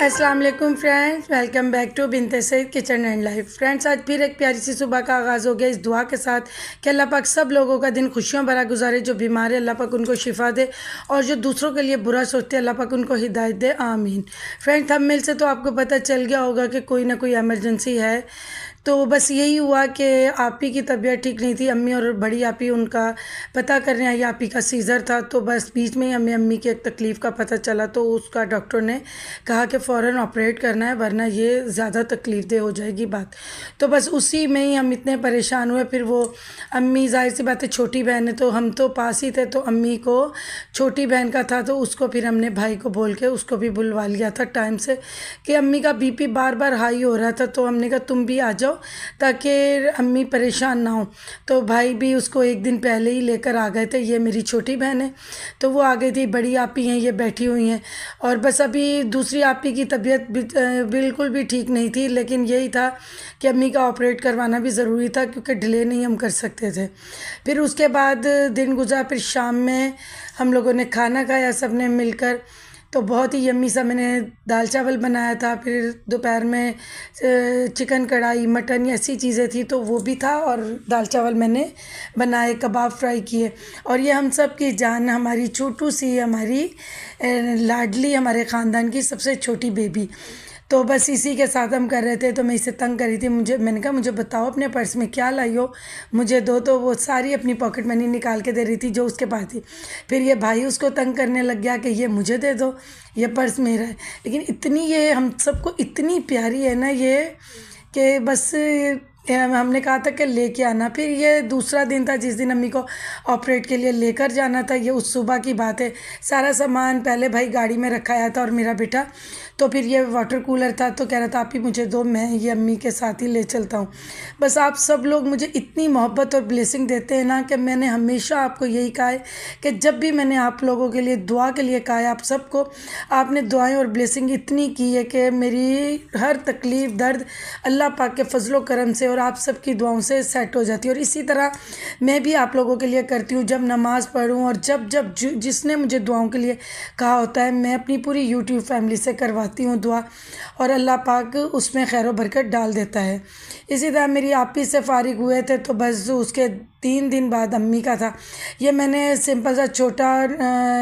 अस्सलाम वालेकुम friends, welcome back to Binte Saeed kitchen and life. Friends, आज फिर एक प्यारी सी सुबह का आगाज़ हो गया इस दुआ के साथ कि अल्लाह पाक सब लोगों का दिन खुशियों भरा गुजारे। जो बीमार है अल्लाह पाक उनको शिफा दे और जो दूसरों के लिए बुरा सोचते हैं अल्लाह पाक उनको हिदायत दे, आमीन। फ्रेंड्स, थंबनेल से तो आपको पता चल गया होगा कि कोई ना कोई एमरजेंसी है। तो बस यही हुआ कि आपी की तबीयत ठीक नहीं थी। अम्मी और बड़ी आपी उनका पता करने आई, आपी का सीज़र था। तो बस बीच में ही हमें अम्मी की एक तकलीफ़ का पता चला, तो उसका डॉक्टर ने कहा कि फ़ौरन ऑपरेट करना है वरना ये ज़्यादा तकलीफ़ दे हो जाएगी बात। तो बस उसी में ही हम इतने परेशान हुए। फिर वो अम्मी, जाहिर सी बात है छोटी बहन है, तो हम तो पास ही थे, तो अम्मी को छोटी बहन का था, तो उसको फिर हमने भाई को बोल के उसको भी बुलवा लिया था टाइम से कि अम्मी का बीपी बार बार हाई हो रहा था। तो हमने कहा तुम भी आ जाओ ताकि अम्मी परेशान ना हो। तो भाई भी उसको एक दिन पहले ही लेकर आ गए थे। ये मेरी छोटी बहन है, तो वो आ गई थी। बड़ी आपी हैं, ये बैठी हुई हैं। और बस अभी दूसरी आपी की तबीयत बिल्कुल भी ठीक नहीं थी, लेकिन यही था कि अम्मी का ऑपरेट करवाना भी ज़रूरी था क्योंकि डिले नहीं हम कर सकते थे। फिर उसके बाद दिन गुजरा, फिर शाम में हम लोगों ने खाना खाया सब ने मिलकर। तो बहुत ही यम्मी सा मैंने दाल चावल बनाया था। फिर दोपहर में चिकन कढ़ाई, मटन, ऐसी चीज़ें थी तो वो भी था। और दाल चावल मैंने बनाए, कबाब फ्राई किए। और ये हम सब की जान, हमारी छोटू सी, हमारी लाडली, हमारे ख़ानदान की सबसे छोटी बेबी। तो बस इसी के साथ हम कर रहे थे। तो मैं इसे तंग कर रही थी, मैंने कहा मुझे बताओ अपने पर्स में क्या लाई हो, मुझे दो। तो वो सारी अपनी पॉकेट मनी निकाल के दे रही थी जो उसके पास थी। फिर ये भाई उसको तंग करने लग गया कि ये मुझे दे दो, ये पर्स मेरा है। लेकिन इतनी ये हम सबको इतनी प्यारी है ना ये, कि बस हमने कहा था कि लेके आना। फिर ये दूसरा दिन था जिस दिन अम्मी को ऑपरेट के लिए लेकर जाना था। ये उस सुबह की बात है। सारा सामान पहले भाई गाड़ी में रखा आया था और मेरा बेटा, तो फिर ये वाटर कूलर था, तो कह रहा था आप ही मुझे दो, मैं ये अम्मी के साथ ही ले चलता हूँ। बस आप सब लोग मुझे इतनी मोहब्बत और ब्लेसिंग देते हैं ना कि मैंने हमेशा आपको यही कहा है कि जब भी मैंने आप लोगों के लिए दुआ के लिए कहा है, आप सबको आपने दुआएं और ब्लेसिंग इतनी की है कि मेरी हर तकलीफ़, दर्द अल्लाह पाक के फजलो करम से और आप सबकी दुआओं से सेट हो जाती है। और इसी तरह मैं भी आप लोगों के लिए करती हूँ। जब नमाज़ पढ़ूँ और जब जब जिसने मुझे दुआओं के लिए कहा होता है, मैं अपनी पूरी यूट्यूब फैमिली से करवाती हूँ दुआ, और अल्लाह पाक उसमें खैर व बरकत डाल देता है। इसी तरह मेरी आपी से फारिग हुए थे, तो बस उसके 3 दिन बाद अम्मी का था। ये मैंने सिंपल सा छोटा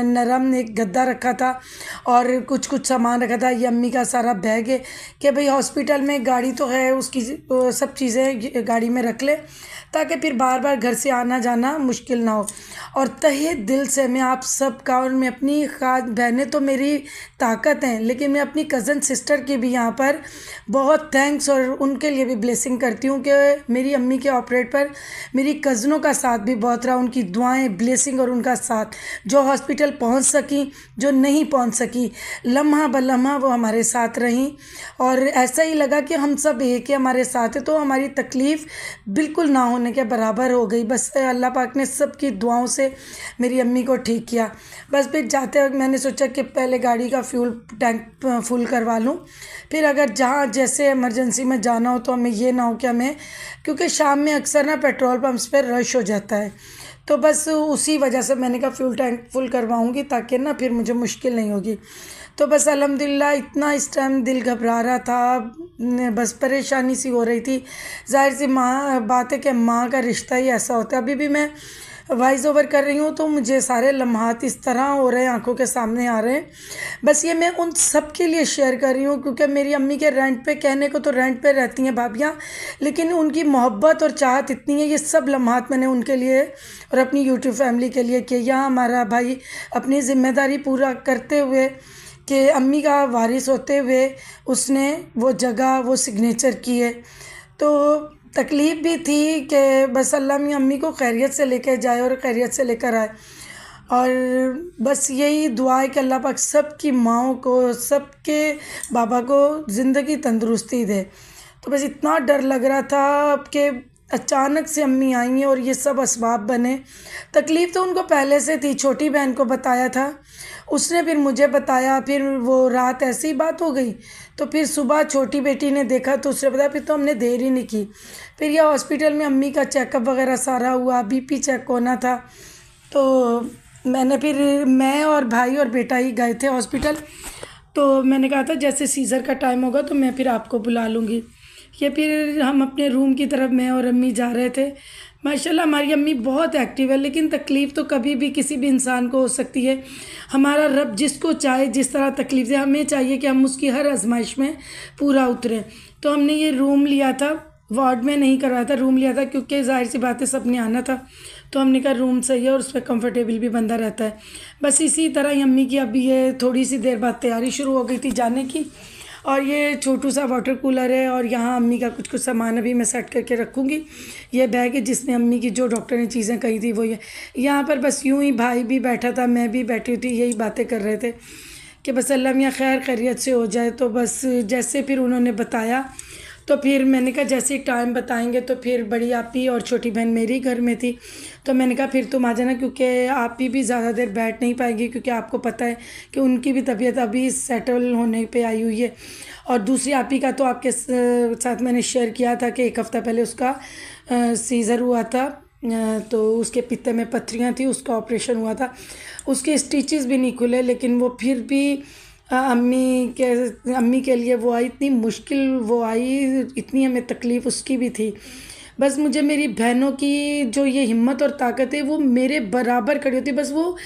नरम एक गद्दा रखा था और कुछ कुछ सामान रखा था। ये अम्मी का सारा बैग है कि भाई हॉस्पिटल में गाड़ी तो है, उसकी सब चीज़ें गाड़ी में रख ले ताकि फिर बार बार घर से आना जाना मुश्किल ना हो। और तहे दिल से मैं आप सब का, और मैं अपनी खास बहनें तो मेरी ताकत हैं, लेकिन मैं अपनी कज़न सिस्टर की भी यहाँ पर बहुत थैंक्स और उनके लिए भी ब्लेसिंग करती हूँ कि मेरी अम्मी के ऑपरेट पर मेरी कज़नों का साथ भी बहुत रहा। उनकी दुआएं, ब्लेसिंग और उनका साथ, जो हॉस्पिटल पहुँच सकी, जो नहीं पहुँच सकी, लम्हा ब लम्हा वो हमारे साथ रहीं। और ऐसा ही लगा कि हम सब एक ही हमारे साथ है, तो हमारी तकलीफ़ बिल्कुल ना होने के बराबर हो गई। बस अल्लाह पाक ने सबकी दुआओं से मेरी अम्मी को ठीक किया। बस फिर जाते वक्त मैंने सोचा कि पहले गाड़ी का फ्यूल टैंक फुल करवा लूँ, फिर अगर जहाँ जैसे इमरजेंसी में जाना हो तो हमें ये ना हो कि हमें, क्योंकि शाम में अक्सर ना पेट्रोल पम्प्स पर रश हो जाता है। तो बस उसी वजह से मैंने कहा फ्यूल टैंक फुल करवाऊँगी ताकि ना फिर मुझे मुश्किल नहीं होगी। तो बस अल्हम्दुलिल्लाह इतना इस टाइम दिल घबरा रहा था, बस परेशानी सी हो रही थी। ज़ाहिर सी माँ बात है कि माँ का रिश्ता ही ऐसा होता है। अभी भी मैं वॉइस ओवर कर रही हूँ तो मुझे सारे लम्हात इस तरह हो रहे हैं, आंखों के सामने आ रहे हैं। बस ये मैं उन सब के लिए शेयर कर रही हूँ क्योंकि मेरी अम्मी के रेंट पे, कहने को तो रेंट पे रहती हैं भाभियाँ, लेकिन उनकी मोहब्बत और चाहत इतनी है। ये सब लम्हात मैंने उनके लिए और अपनी यूट्यूब फैमिली के लिए किया। यहाँ हमारा भाई अपनी ज़िम्मेदारी पूरा करते हुए कि अम्मी का वारिस होते हुए उसने वो जगह, वो सिग्नेचर किए। तो तकलीफ़ भी थी कि बस अल्लाह मियाँ अम्मी को खैरियत से लेकर जाए और खैरियत से लेकर आए। और बस यही दुआ है कि अल्लाह पाक सबकी माँओं को, सबके बाबा को ज़िंदगी तंदुरुस्ती दे। तो बस इतना डर लग रहा था कि अचानक से अम्मी आई हैं और ये सब असबाब बने। तकलीफ़ तो उनको पहले से थी, छोटी बहन को बताया था, उसने फिर मुझे बताया, फिर वो रात ऐसी बात हो गई। तो फिर सुबह छोटी बेटी ने देखा तो उसने बताया, फिर तो हमने देर ही नहीं की। फिर यह हॉस्पिटल में अम्मी का चेकअप वगैरह सारा हुआ, बीपी चेक होना था। तो मैं और भाई और बेटा ही गए थे हॉस्पिटल। तो मैंने कहा था जैसे सीज़र का टाइम होगा तो मैं फिर आपको बुला लूँगी। ये फिर हम अपने रूम की तरफ मैं और अम्मी जा रहे थे। माशाल्लाह हमारी अम्मी बहुत एक्टिव है, लेकिन तकलीफ़ तो कभी भी किसी भी इंसान को हो सकती है। हमारा रब जिसको चाहे जिस तरह तकलीफ़ दे, हमें चाहिए कि हम उसकी हर आजमाइश में पूरा उतरें। तो हमने ये रूम लिया था, वार्ड में नहीं करवाया था, रूम लिया था क्योंकि ज़ाहिर सी बात है सबने आना था। तो हमने कहा रूम सही है और उस पर कंफर्टेबल भी बंदा रहता है। बस इसी तरह ही अम्मी की अभी ये थोड़ी सी देर बाद तैयारी शुरू हो गई थी जाने की। और ये छोटू सा वाटर कूलर है और यहाँ अम्मी का कुछ कुछ सामान अभी मैं सेट करके रखूँगी। ये बैग है जिसमें अम्मी की जो डॉक्टर ने चीज़ें कही थी वो ये। यहाँ पर बस यूँ ही भाई भी बैठा था, मैं भी बैठी थी, यही बातें कर रहे थे कि बस अल्लाह मियाँ खैर खैरियत से हो जाए। तो बस जैसे फिर उन्होंने बताया तो फिर मैंने कहा जैसे ही टाइम बताएंगे तो फिर बड़ी आपी और छोटी बहन मेरी घर में थी। तो मैंने कहा फिर तुम आ जाना, क्योंकि आपी भी ज़्यादा देर बैठ नहीं पाएगी, क्योंकि आपको पता है कि उनकी भी तबीयत अभी सेटल होने पे आई हुई है। और दूसरी आपी का तो आपके साथ मैंने शेयर किया था कि 1 हफ़्ता पहले उसका सीज़र हुआ था। तो उसके पित्ते में पथरियाँ थी, उसका ऑपरेशन हुआ था, उसके स्टिचेस भी नहीं खुले, लेकिन वो फिर भी अम्मी के लिए वो आई, इतनी मुश्किल वो आई, इतनी हमें तकलीफ़ उसकी भी थी। बस मुझे मेरी बहनों की जो ये हिम्मत और ताकत है वो मेरे बराबर खड़ी होती है, बस वो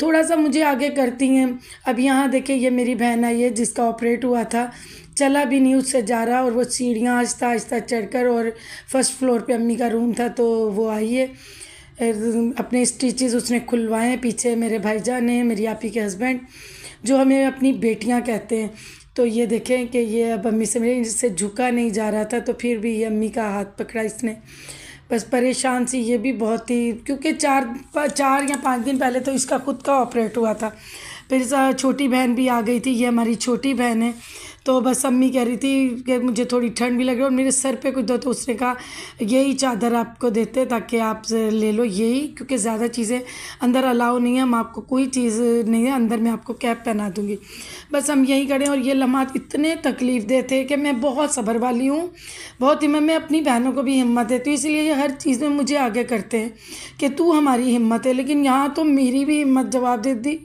थोड़ा सा मुझे आगे करती हैं। अब यहाँ देखिए ये मेरी बहन आई है जिसका ऑपरेट हुआ था, चला भी नहीं उससे जा रहा, और वो सीढ़ियाँ आहिस्ता आहिस्ता चढ़कर, और फर्स्ट फ्लोर पे अम्मी का रूम था तो वो आई है। अपने स्टिचेस उसने खुलवाए, पीछे मेरे भाईजान हैं, मेरी आपी के हस्बैंड, जो हमें अपनी बेटियां कहते हैं। तो ये देखें कि ये अब अम्मी से मेरे इससे झुका नहीं जा रहा था, तो फिर भी ये अम्मी का हाथ पकड़ा इसने। बस परेशान सी ये भी बहुत थी, क्योंकि 4 या 5 दिन पहले तो इसका खुद का ऑपरेट हुआ था। फिर छोटी बहन भी आ गई थी, ये हमारी छोटी बहन है। तो बस अम्मी कह रही थी कि मुझे थोड़ी ठंड भी लग रही है और मेरे सर पे कुछ दो, तो उसने कहा यही चादर आपको देते ताकि आप ले लो यही, क्योंकि ज़्यादा चीज़ें अंदर अलाउ नहीं है, हम आपको कोई चीज़ नहीं है अंदर, मैं आपको कैप पहना दूँगी। बस हम यही करें। और ये लम्हात इतने तकलीफ़ दे थे कि मैं बहुत सब्र वाली हूँ, बहुत ही मैं अपनी बहनों को भी हिम्मत देती हूँ, इसलिए ये हर चीज़ में मुझे आगे करते हैं कि तू हमारी हिम्मत है। लेकिन यहाँ तो मेरी भी हिम्मत जवाब दे दी,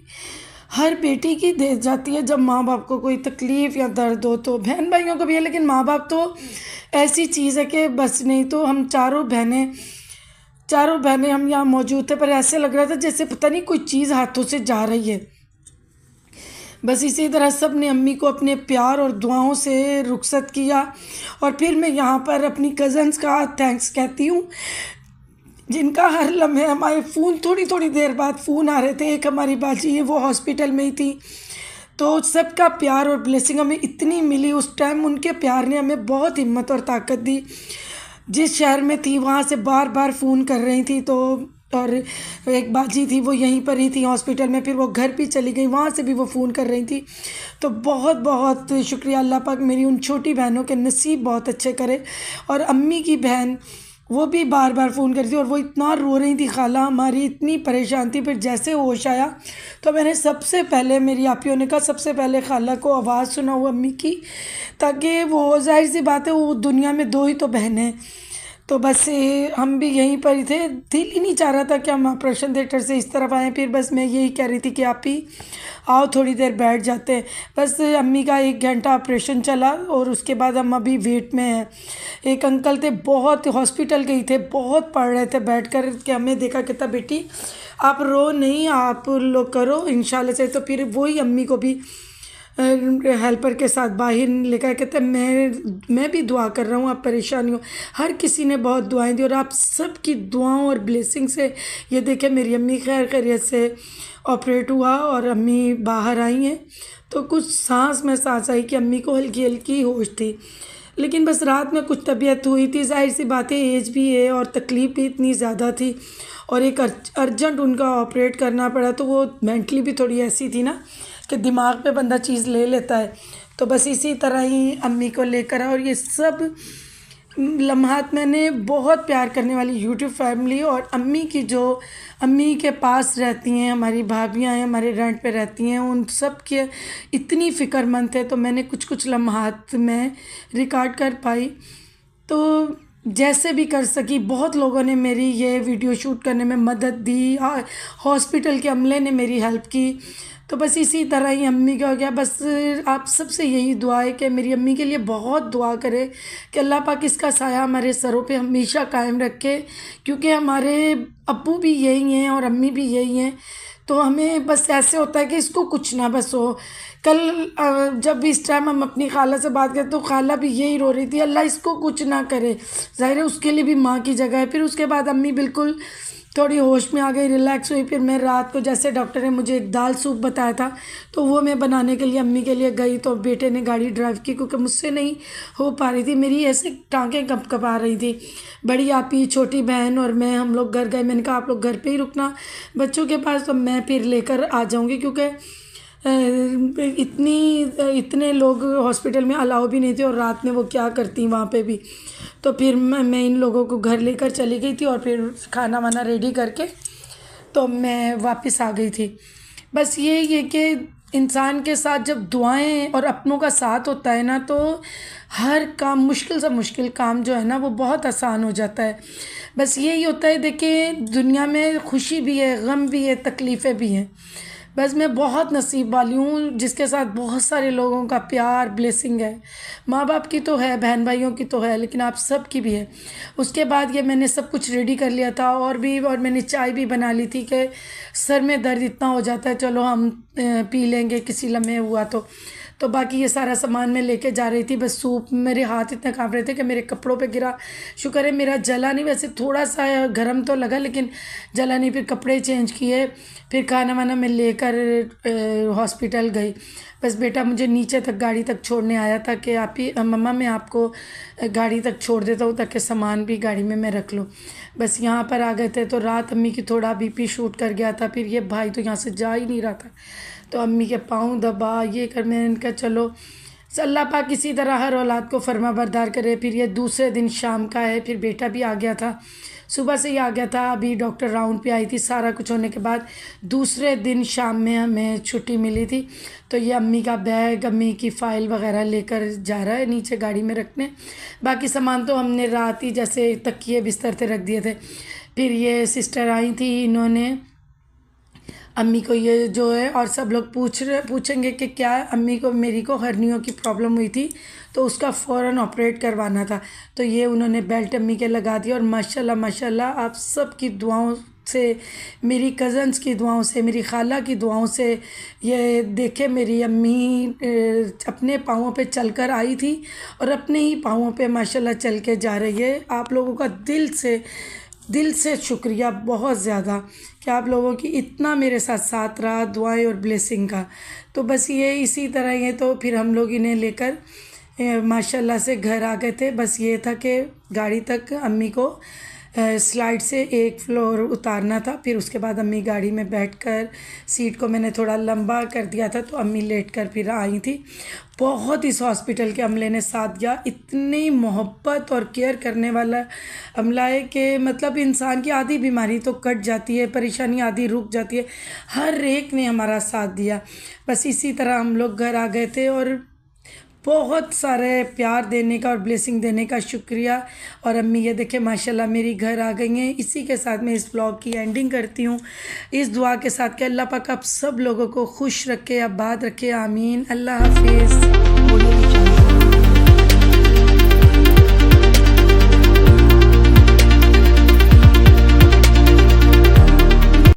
हर बेटी की दे जाती है जब माँ बाप को कोई तकलीफ़ या दर्द हो, तो बहन भाइयों को भी है, लेकिन माँ बाप तो ऐसी चीज़ है कि बस। नहीं तो हम चारों बहनें हम यहाँ मौजूद थे, पर ऐसे लग रहा था जैसे पता नहीं कोई चीज़ हाथों से जा रही है। बस इसी तरह सब ने अम्मी को अपने प्यार और दुआओं से रुखसत किया। और फिर मैं यहाँ पर अपनी कज़न्स का थैंक्स कहती हूँ, जिनका हर लम्हे हमारे फ़ोन, थोड़ी थोड़ी देर बाद फ़ोन आ रहे थे। एक हमारी बाजी है वो हॉस्पिटल में ही थी, तो सबका प्यार और ब्लेसिंग हमें इतनी मिली उस टाइम, उनके प्यार ने हमें बहुत हिम्मत और ताकत दी। जिस शहर में थी वहाँ से बार बार फ़ोन कर रही थी, तो और एक बाजी थी वो यहीं पर ही थी हॉस्पिटल में, फिर वो घर भी चली गई, वहाँ से भी वो फ़ोन कर रही थी। तो बहुत बहुत शुक्रिया, अल्लाह पाक मेरी उन छोटी बहनों के नसीब बहुत अच्छे करे। और अम्मी की बहन वो भी बार बार फ़ोन करती थी, और वो इतना रो रही थी, खाला हमारी इतनी परेशान थी। फिर जैसे होश आया तो मैंने सबसे पहले, मेरी आपियों ने कहा सबसे पहले खाला को आवाज़ सुनाओ अम्मी की, ताकि वो, जाहिर सी बात है वो दुनिया में 2 ही तो बहनें हैं। तो बस हम भी यहीं पर ही थे, दिल ही नहीं चाह रहा था कि हम ऑपरेशन थिएटर से इस तरफ आएँ। फिर बस मैं यही कह रही थी कि आप ही आओ थोड़ी देर बैठ जाते हैं। बस अम्मी का 1 घंटा ऑपरेशन चला और उसके बाद हम अभी वेट में हैं। एक अंकल थे, बहुत हॉस्पिटल गए थे, बहुत पढ़ रहे थे बैठ कर, कि हमें देखा कहता बेटी आप रो नहीं, आप लोग करो इंशाल्लाह से। तो फिर वही अम्मी को भी हेल्पर के साथ बाहर लेकर कहते मैं भी दुआ कर रहा हूँ, आप परेशानी हो। हर किसी ने बहुत दुआएं दी, और आप सब की दुआओं और ब्लेसिंग से ये देखें मेरी अम्मी खैर खैरियत से ऑपरेट हुआ और अम्मी बाहर आई हैं। तो कुछ सांस में सांस आई कि अम्मी को हल्की हल्की होश थी, लेकिन बस रात में कुछ तबीयत हुई थी, जाहिर सी बात है एज भी है और तकलीफ़ भी इतनी ज़्यादा थी, और एक अर्जेंट उनका ऑपरेट करना पड़ा। तो वो मेंटली भी थोड़ी ऐसी थी ना कि दिमाग पे बंदा चीज़ ले लेता है। तो बस इसी तरह ही अम्मी को लेकर, और ये सब लम्हात मैंने बहुत प्यार करने वाली यूट्यूब फैमिली और अम्मी की, जो अम्मी के पास रहती हैं, हमारी भाभियाँ हैं, हमारे रेंट पे रहती हैं, उन सब के इतनी फ़िक्रमंद थे। तो मैंने कुछ कुछ लम्हात में रिकॉर्ड कर पाई, तो जैसे भी कर सकी। बहुत लोगों ने मेरी ये वीडियो शूट करने में मदद दी, हॉस्पिटल के अमले ने मेरी हेल्प की। तो बस इसी तरह ही अम्मी का हो गया। बस आप सबसे यही दुआ है कि मेरी अम्मी के लिए बहुत दुआ करें कि अल्लाह पाक इसका साया हमारे सरों पे हमेशा कायम रखे, क्योंकि हमारे अब्बू भी यही हैं और अम्मी भी यही हैं। तो हमें बस ऐसे होता है कि इसको कुछ ना बस हो। कल जब भी इस टाइम हम अपनी खाला से बात करते तो खाला भी यही रो रही थी, अल्लाह इसको कुछ ना करे। ज़ाहिर है उसके लिए भी माँ की जगह है। फिर उसके बाद अम्मी बिल्कुल थोड़ी होश में आ गई, रिलैक्स हुई। फिर मैं रात को, जैसे डॉक्टर ने मुझे एक दाल सूप बताया था, तो वो मैं बनाने के लिए अम्मी के लिए गई। तो बेटे ने गाड़ी ड्राइव की, क्योंकि मुझसे नहीं हो पा रही थी, मेरी ऐसे टाँगें कँपकपा रही थी। बड़ी आपी, छोटी बहन और मैं, हम लोग घर गए। मैंने कहा आप लोग घर पे ही रुकना बच्चों के पास, तो मैं फिर लेकर आ जाऊँगी, क्योंकि इतने लोग हॉस्पिटल में अलाउ भी नहीं थे, और रात में वो क्या करती वहाँ पे भी। तो फिर मैं इन लोगों को घर लेकर चली गई थी, और फिर खाना वाना रेडी करके तो मैं वापस आ गई थी। बस ये कि इंसान के साथ जब दुआएं और अपनों का साथ होता है ना, तो हर काम, मुश्किल से मुश्किल काम जो है ना, वो बहुत आसान हो जाता है। बस यही होता है। देखिए, दुनिया में खुशी भी है, गम भी है, तकलीफ़ें भी हैं। बस मैं बहुत नसीब वाली हूँ जिसके साथ बहुत सारे लोगों का प्यार, ब्लेसिंग है। माँ बाप की तो है, बहन भाइयों की तो है, लेकिन आप सब की भी है। उसके बाद ये मैंने सब कुछ रेडी कर लिया था, और मैंने चाय भी बना ली थी कि सर में दर्द इतना हो जाता है, चलो हम पी लेंगे किसी लम्हे हुआ तो बाकी ये सारा सामान मैं लेके जा रही थी। बस सूप, मेरे हाथ इतने काँप रहे थे कि मेरे कपड़ों पे गिरा। शुक्र है मेरा जला नहीं, वैसे थोड़ा सा गर्म तो लगा, लेकिन जला नहीं। फिर कपड़े चेंज किए, फिर खाना वाना मैं लेकर हॉस्पिटल गई। बस बेटा मुझे नीचे तक, गाड़ी तक छोड़ने आया था कि आप ही मम्मा, मैं आपको गाड़ी तक छोड़ देता हूँ ताकि सामान भी गाड़ी में मैं रख लूँ। बस यहाँ पर आ गए थे तो रात अम्मी की थोड़ा बीपी शूट कर गया था। फिर ये भाई तो यहाँ से जा ही नहीं रहा था, तो अम्मी के पाँव दबा, ये कर, मैंने इनका चलो अल्लाह पाक इसी तरह हर औलाद को फरमा बरदार करे। फिर ये दूसरे दिन शाम का है, फिर बेटा भी आ गया था, सुबह से ही आ गया था। अभी डॉक्टर राउंड पे आई थी, सारा कुछ होने के बाद दूसरे दिन शाम में हमें छुट्टी मिली थी। तो ये अम्मी का बैग, अम्मी की फ़ाइल वगैरह लेकर जा रहा है नीचे गाड़ी में रखने। बाकी सामान तो हमने रात ही जैसे तकिए बिस्तर पे रख दिए थे। फिर ये सिस्टर आई थी, इन्होंने अम्मी को ये जो है, और सब लोग पूछेंगे कि क्या अम्मी को, मेरी को हर्नियों की प्रॉब्लम हुई थी, तो उसका फ़ौरन ऑपरेट करवाना था। तो ये उन्होंने बेल्ट अम्मी के लगा दिया। और माशाल्लाह माशाल्लाह आप सब की दुआओं से, मेरी कज़न्स की दुआओं से, मेरी खाला की दुआओं से, ये देखे मेरी अम्मी अपने पाँवों पे चलकर आई थी और अपने ही पाँवों पे माशाल्लाह चल के जा रही है। आप लोगों का दिल से शुक्रिया बहुत ज़्यादा कि आप लोगों की इतना मेरे साथ साथ रहा, दुआएं और ब्लेसिंग का। तो बस ये इसी तरह ही है। तो फिर हम लोग इन्हें लेकर माशाल्लाह से घर आ गए थे। बस ये था कि गाड़ी तक अम्मी को स्लाइड से एक फ्लोर उतारना था। फिर उसके बाद अम्मी गाड़ी में बैठकर, सीट को मैंने थोड़ा लंबा कर दिया था, तो अम्मी लेटकर फिर आई थी। बहुत इस हॉस्पिटल के अमले ने साथ दिया, इतनी मोहब्बत और केयर करने वाला अमला है कि मतलब इंसान की आधी बीमारी तो कट जाती है, परेशानी आधी रुक जाती है। हर एक ने हमारा साथ दिया। बस इसी तरह हम लोग घर आ गए थे, और बहुत सारे प्यार देने का और ब्लेसिंग देने का शुक्रिया। और अम्मी ये देखे माशाल्लाह मेरी घर आ गई हैं। इसी के साथ मैं इस ब्लॉग की एंडिंग करती हूँ, इस दुआ के साथ कि अल्लाह पाक आप सब लोगों को खुश रखे, आबाद रखे, आमीन। अल्लाह हाफिज़।